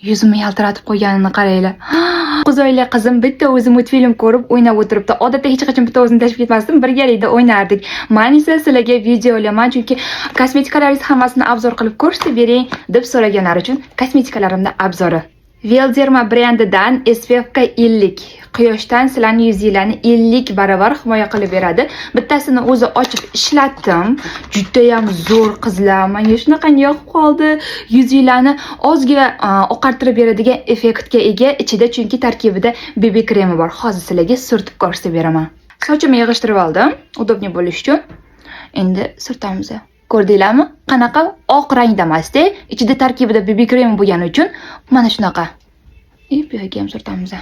Yuzimni yaltiratib qo'yganini qaranglar. 9 oylik qizim bitta o'zi multfilm ko'rib o'ynab o'tiribdi. Odatda hech qachon bitta o'zini tashib ketmasdim, birgalikda o'ynardik. Men esa sizlarga video olaman, chunki kosmetikalaringiz hammasini obzor qilib ko'rsatib bering deb so'raganlar uchun kosmetikalarimning obzori. Velderma brendidan SPF 50 quyoshdan sizlarning yuzinglarni 50 barobar himoya qilib beradi. Bittasini o'zi ochib ishlatdim. Juda ham zo'r qizlar. Menga shunaqangi yoqib qoldi. Yuzinglarni ozgina oqartirib beradigan effektga ega ichida, chunki tarkibida BB kremi bor. Hozir sizlarga surtib ko'rsatib beraman. Sochimni yig'ishtirib oldim, udobniy bo'lish uchun. Endi surtamiz. Ko'rdinglarmi? Qanaqa oq rangda emas-da, ichida tarkibida BB kremi bo'lgani uchun mana shunaqa. Bu yerga ham surtamiz.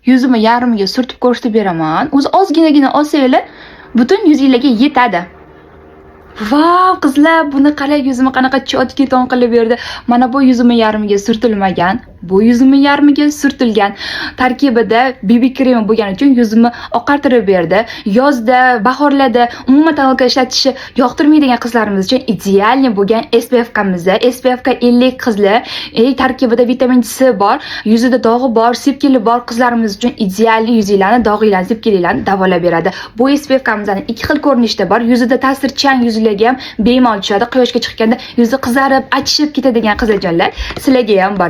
Yuzimni yarmiga surtib ko'rsatib beraman. O'zi ozginagina olsanglar, butun yuzingizga yetadi. Vau, qizlar, buni qarang, yuzimni qanaqa chotki-ton qilib berdi. Mana bu yuzimni yarmiga surtilmagan, bu yuzimni yarmiga surtilgan. Tarkibida BB kremi bo'lgani uchun yuzimni oqartirib berdi. Yozda, bahorlarda umuman talqa ishlatishni yoqtirmaydigan qizlarimiz uchun idealni bo'lgan SPF kamiz. SPF 50 qizlar, tarkibida vitamin C bor, yuzida dog'i bor, sepkili bor qizlarimiz uchun idealni yuzinglarni, dog'inglarni, sepkililarni davolab beradi. Bu SPF kamizning ikki xil ko'rinishda bor. Yuzida ta'sirchan yuzlarga ham bemalol tushadi. Quyoshga chiqqanda yuzi qizarib, achishib ketadigan qizlarjonlar, sizlarga ham bor.